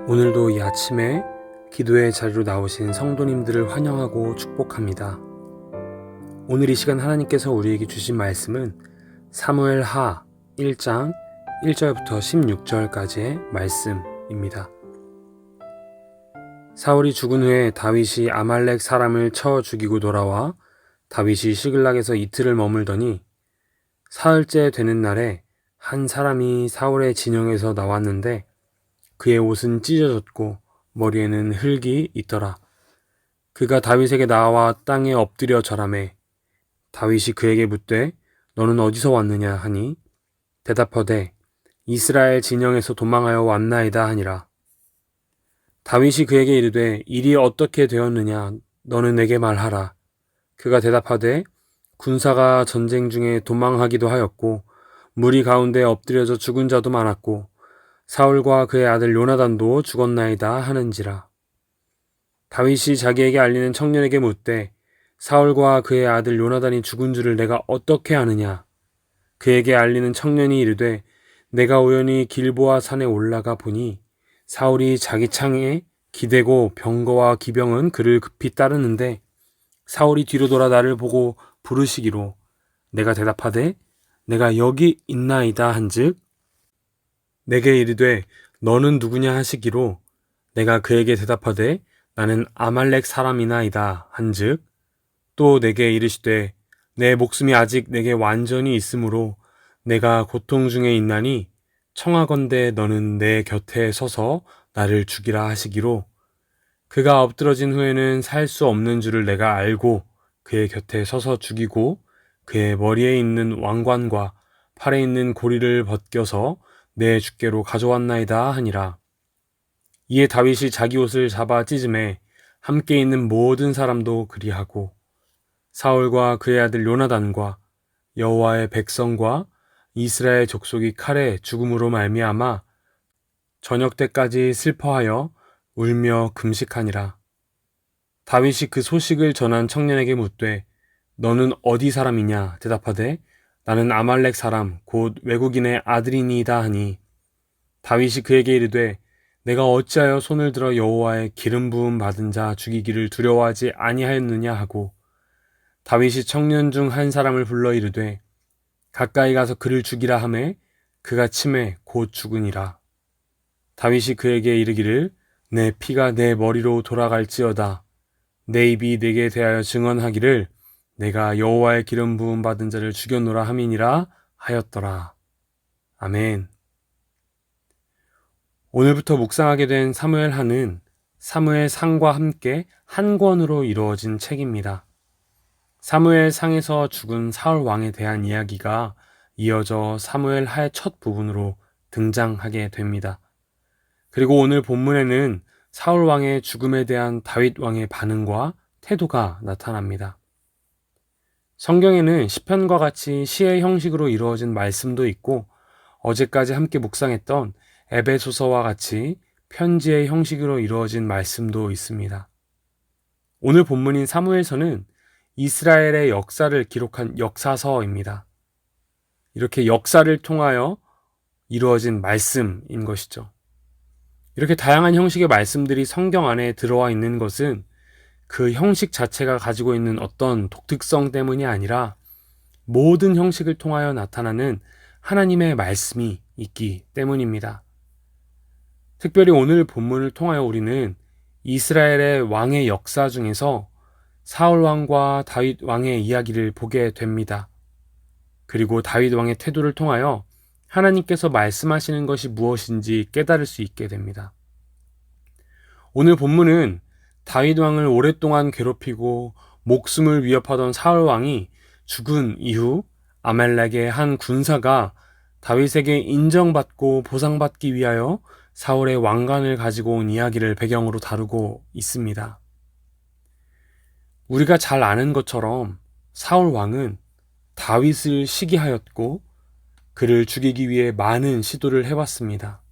오늘도 이 아침에 기도의 자리로 나오신 성도님들을 환영하고 축복합니다. 오늘 이 시간 하나님께서 우리에게 주신 말씀은 사무엘하 1장 1절부터 16절까지의 말씀입니다. 사울이 죽은 후에 다윗이 아말렉 사람을 쳐 죽이고 돌아와 다윗이 시글락에서 이틀을 머물더니 사흘째 되는 날에 한 사람이 사울의 진영에서 나왔는데 그의 옷은 찢어졌고 머리에는 흙이 있더라. 그가 다윗에게 나와 땅에 엎드려 절하매 다윗이 그에게 묻되 너는 어디서 왔느냐 하니 대답하되 이스라엘 진영에서 도망하여 왔나이다 하니라. 다윗이 그에게 이르되 일이 어떻게 되었느냐 너는 내게 말하라. 그가 대답하되 군사가 전쟁 중에 도망하기도 하였고 무리 가운데 엎드려져 죽은 자도 많았고 사울과 그의 아들 요나단도 죽었나이다 하는지라. 다윗이 자기에게 알리는 청년에게 묻되 사울과 그의 아들 요나단이 죽은 줄을 내가 어떻게 아느냐. 그에게 알리는 청년이 이르되 내가 우연히 길보아 산에 올라가 보니 사울이 자기 창에 기대고 병거와 기병은 그를 급히 따르는데 사울이 뒤로 돌아 나를 보고 부르시기로 내가 대답하되 내가 여기 있나이다 한즉 내게 이르되 너는 누구냐 하시기로 내가 그에게 대답하되 나는 아말렉 사람이나이다 한즉 또 내게 이르시되 내 목숨이 아직 내게 완전히 있으므로 내가 고통 중에 있나니 청하건대 너는 내 곁에 서서 나를 죽이라 하시기로 그가 엎드러진 후에는 살 수 없는 줄을 내가 알고 그의 곁에 서서 죽이고 그의 머리에 있는 왕관과 팔에 있는 고리를 벗겨서 내 주께로 가져왔나이다 하니라. 이에 다윗이 자기 옷을 잡아 찢음에 함께 있는 모든 사람도 그리하고 사울과 그의 아들 요나단과 여호와의 백성과 이스라엘 족속이 칼에 죽음으로 말미암아 저녁 때까지 슬퍼하여 울며 금식하니라. 다윗이 그 소식을 전한 청년에게 묻되 너는 어디 사람이냐 대답하되 나는 아말렉 사람 곧 외국인의 아들이니이다 하니 다윗이 그에게 이르되 내가 어찌하여 손을 들어 여호와의 기름 부음 받은 자 죽이기를 두려워하지 아니하였느냐 하고 다윗이 청년 중 한 사람을 불러 이르되 가까이 가서 그를 죽이라 하매 그가 치매 곧 죽으니라. 다윗이 그에게 이르기를 내 피가 내 머리로 돌아갈지어다 내 입이 내게 대하여 증언하기를 내가 여호와의 기름 부음 받은 자를 죽였노라 함이니라 하였더라. 아멘. 오늘부터 묵상하게 된 사무엘하는 사무엘상과 함께 한 권으로 이루어진 책입니다. 사무엘상에서 죽은 사울 왕에 대한 이야기가 이어져 사무엘하의 첫 부분으로 등장하게 됩니다. 그리고 오늘 본문에는 사울 왕의 죽음에 대한 다윗 왕의 반응과 태도가 나타납니다. 성경에는 시편과 같이 시의 형식으로 이루어진 말씀도 있고 어제까지 함께 묵상했던 에베소서와 같이 편지의 형식으로 이루어진 말씀도 있습니다. 오늘 본문인 사무엘서는 이스라엘의 역사를 기록한 역사서입니다. 이렇게 역사를 통하여 이루어진 말씀인 것이죠. 이렇게 다양한 형식의 말씀들이 성경 안에 들어와 있는 것은 그 형식 자체가 가지고 있는 어떤 독특성 때문이 아니라 모든 형식을 통하여 나타나는 하나님의 말씀이 있기 때문입니다. 특별히 오늘 본문을 통하여 우리는 이스라엘의 왕의 역사 중에서 사울 왕과 다윗 왕의 이야기를 보게 됩니다. 그리고 다윗 왕의 태도를 통하여 하나님께서 말씀하시는 것이 무엇인지 깨달을 수 있게 됩니다. 오늘 본문은 다윗 왕을 오랫동안 괴롭히고 목숨을 위협하던 사울 왕이 죽은 이후 아말렉의 한 군사가 다윗에게 인정받고 보상받기 위하여 사울의 왕관을 가지고 온 이야기를 배경으로 다루고 있습니다. 우리가 잘 아는 것처럼 사울 왕은 다윗을 시기하였고 그를 죽이기 위해 많은 시도를 해왔습니다.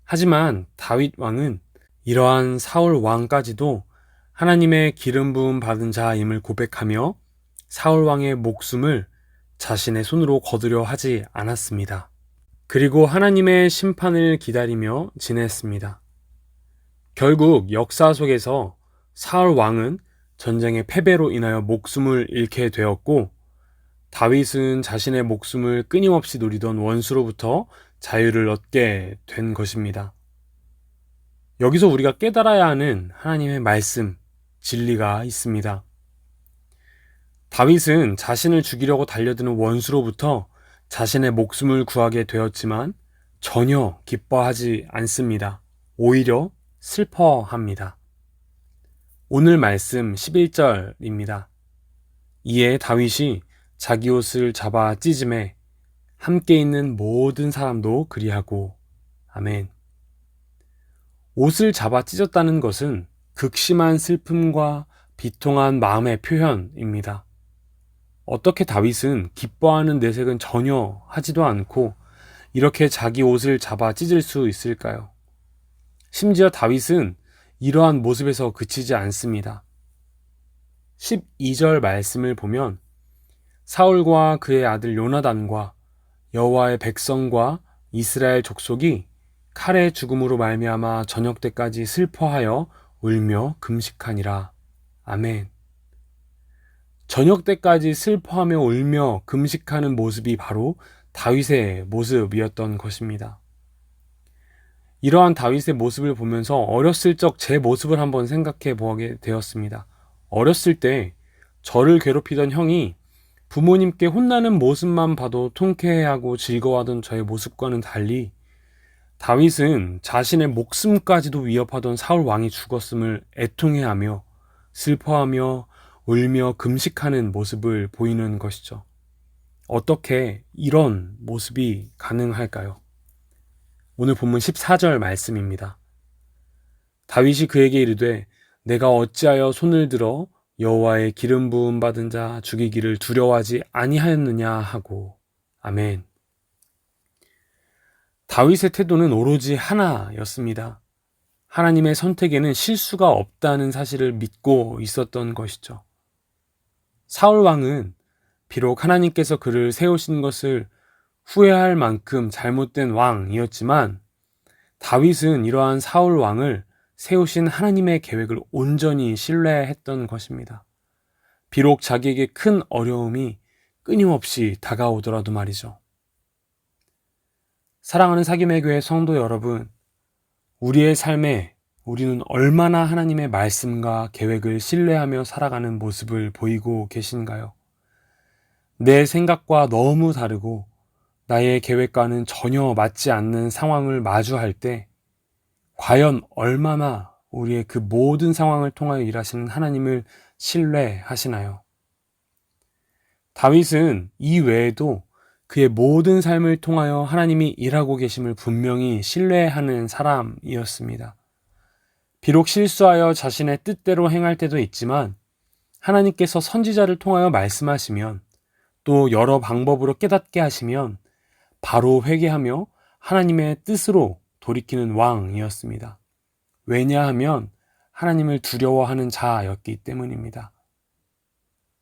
하지만 다윗 왕은 이러한 사울 왕까지도 하나님의 기름 부음 받은 자임을 고백하며 사울 왕의 목숨을 자신의 손으로 거두려 하지 않았습니다. 그리고 하나님의 심판을 기다리며 지냈습니다. 결국 역사 속에서 사울 왕은 전쟁의 패배로 인하여 목숨을 잃게 되었고, 다윗은 자신의 목숨을 끊임없이 노리던 원수로부터 자유를 얻게 된 것입니다. 여기서 우리가 깨달아야 하는 하나님의 말씀, 진리가 있습니다. 다윗은 자신을 죽이려고 달려드는 원수로부터 자신의 목숨을 구하게 되었지만 전혀 기뻐하지 않습니다. 오히려 슬퍼합니다. 오늘 말씀 11절입니다. 이에 다윗이 자기 옷을 잡아 찢음에 함께 있는 모든 사람도 그리하고. 아멘. 옷을 잡아 찢었다는 것은 극심한 슬픔과 비통한 마음의 표현입니다. 어떻게 다윗은 기뻐하는 내색은 전혀 하지도 않고 이렇게 자기 옷을 잡아 찢을 수 있을까요? 심지어 다윗은 이러한 모습에서 그치지 않습니다. 12절 말씀을 보면 사울과 그의 아들 요나단과 여호와의 백성과 이스라엘 족속이 칼의 죽음으로 말미암아 저녁 때까지 슬퍼하여 울며 금식하니라. 아멘. 저녁 때까지 슬퍼하며 울며 금식하는 모습이 바로 다윗의 모습이었던 것입니다. 이러한 다윗의 모습을 보면서 어렸을 적 제 모습을 한번 생각해 보게 되었습니다. 어렸을 때 저를 괴롭히던 형이 부모님께 혼나는 모습만 봐도 통쾌해하고 즐거워하던 저의 모습과는 달리 다윗은 자신의 목숨까지도 위협하던 사울 왕이 죽었음을 애통해하며 슬퍼하며 울며 금식하는 모습을 보이는 것이죠. 어떻게 이런 모습이 가능할까요? 오늘 본문 14절 말씀입니다. 다윗이 그에게 이르되 내가 어찌하여 손을 들어 여호와의 기름 부음 받은 자 죽이기를 두려워하지 아니하였느냐 하고. 아멘. 다윗의 태도는 오로지 하나였습니다. 하나님의 선택에는 실수가 없다는 사실을 믿고 있었던 것이죠. 사울 왕은 비록 하나님께서 그를 세우신 것을 후회할 만큼 잘못된 왕이었지만 다윗은 이러한 사울 왕을 세우신 하나님의 계획을 온전히 신뢰했던 것입니다. 비록 자기에게 큰 어려움이 끊임없이 다가오더라도 말이죠. 사랑하는 사김의 교회 성도 여러분, 우리의 삶에 우리는 얼마나 하나님의 말씀과 계획을 신뢰하며 살아가는 모습을 보이고 계신가요? 내 생각과 너무 다르고 나의 계획과는 전혀 맞지 않는 상황을 마주할 때 과연 얼마나 우리의 그 모든 상황을 통하여 일하시는 하나님을 신뢰하시나요? 다윗은 이 외에도 그의 모든 삶을 통하여 하나님이 일하고 계심을 분명히 신뢰하는 사람이었습니다. 비록 실수하여 자신의 뜻대로 행할 때도 있지만 하나님께서 선지자를 통하여 말씀하시면 또 여러 방법으로 깨닫게 하시면 바로 회개하며 하나님의 뜻으로 돌이키는 왕이었습니다. 왜냐하면 하나님을 두려워하는 자였기 때문입니다.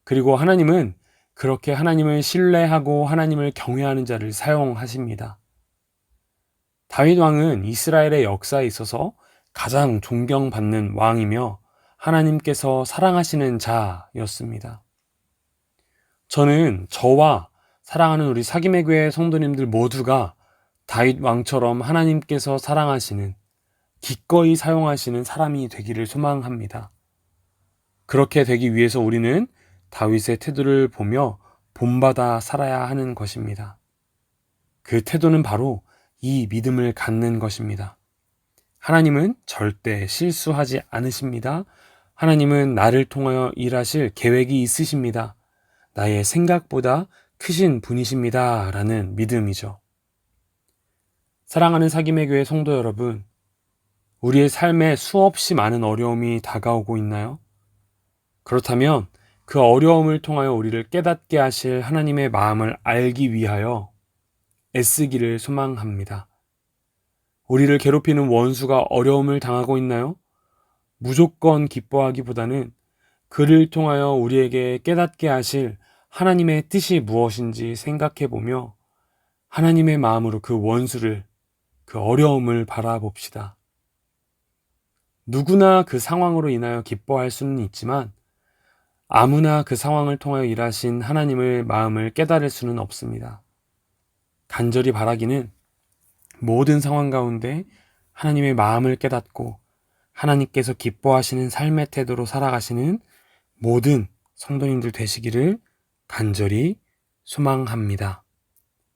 그리고 하나님은 그렇게 하나님을 신뢰하고 하나님을 경외하는 자를 사용하십니다. 다윗 왕은 이스라엘의 역사에 있어서 가장 존경받는 왕이며 하나님께서 사랑하시는 자였습니다. 저는 저와 사랑하는 우리 사김의 교회 성도님들 모두가 다윗 왕처럼 하나님께서 사랑하시는, 기꺼이 사용하시는 사람이 되기를 소망합니다. 그렇게 되기 위해서 우리는 다윗의 태도를 보며 본받아 살아야 하는 것입니다. 그 태도는 바로 이 믿음을 갖는 것입니다. 하나님은 절대 실수하지 않으십니다. 하나님은 나를 통하여 일하실 계획이 있으십니다. 나의 생각보다 크신 분이십니다. 라는 믿음이죠. 사랑하는 사김의 교회 성도 여러분, 우리의 삶에 수없이 많은 어려움이 다가오고 있나요? 그렇다면 그 어려움을 통하여 우리를 깨닫게 하실 하나님의 마음을 알기 위하여 애쓰기를 소망합니다. 우리를 괴롭히는 원수가 어려움을 당하고 있나요? 무조건 기뻐하기보다는 그를 통하여 우리에게 깨닫게 하실 하나님의 뜻이 무엇인지 생각해보며 하나님의 마음으로 그 원수를, 그 어려움을 바라봅시다. 누구나 그 상황으로 인하여 기뻐할 수는 있지만 아무나 그 상황을 통하여 일하신 하나님의 마음을 깨달을 수는 없습니다. 간절히 바라기는 모든 상황 가운데 하나님의 마음을 깨닫고 하나님께서 기뻐하시는 삶의 태도로 살아가시는 모든 성도님들 되시기를 간절히 소망합니다.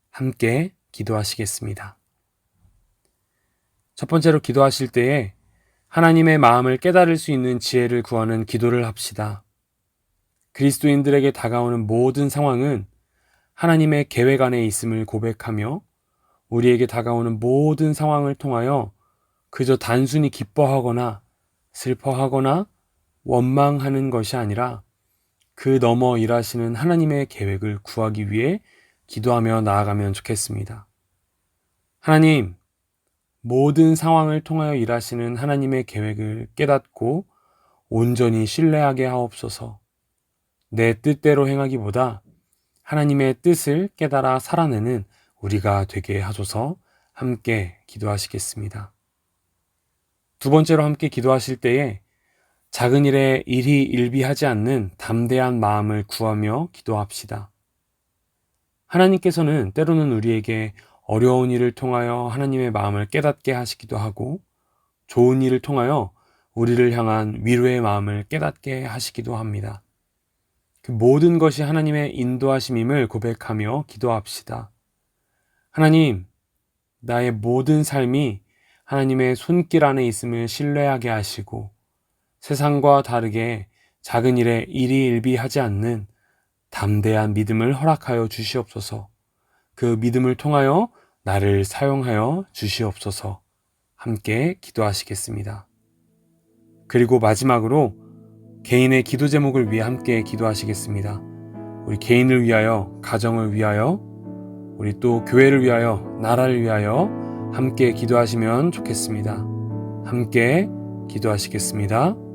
함께 기도하시겠습니다. 첫 번째로 기도하실 때에 하나님의 마음을 깨달을 수 있는 지혜를 구하는 기도를 합시다. 그리스도인들에게 다가오는 모든 상황은 하나님의 계획 안에 있음을 고백하며 우리에게 다가오는 모든 상황을 통하여 그저 단순히 기뻐하거나 슬퍼하거나 원망하는 것이 아니라 그 너머 일하시는 하나님의 계획을 구하기 위해 기도하며 나아가면 좋겠습니다. 하나님, 모든 상황을 통하여 일하시는 하나님의 계획을 깨닫고 온전히 신뢰하게 하옵소서. 내 뜻대로 행하기보다 하나님의 뜻을 깨달아 살아내는 우리가 되게 하소서. 함께 기도하시겠습니다. 두 번째로 함께 기도하실 때에 작은 일에 일희 일비하지 않는 담대한 마음을 구하며 기도합시다. 하나님께서는 때로는 우리에게 어려운 일을 통하여 하나님의 마음을 깨닫게 하시기도 하고 좋은 일을 통하여 우리를 향한 위로의 마음을 깨닫게 하시기도 합니다. 그 모든 것이 하나님의 인도하심임을 고백하며 기도합시다. 하나님, 나의 모든 삶이 하나님의 손길 안에 있음을 신뢰하게 하시고 세상과 다르게 작은 일에 일희일비하지 않는 담대한 믿음을 허락하여 주시옵소서. 그 믿음을 통하여 나를 사용하여 주시옵소서. 함께 기도하시겠습니다. 그리고 마지막으로 개인의 기도 제목을 위해 함께 기도하시겠습니다. 우리 개인을 위하여, 가정을 위하여, 우리 또 교회를 위하여, 나라를 위하여 함께 기도하시면 좋겠습니다. 함께 기도하시겠습니다.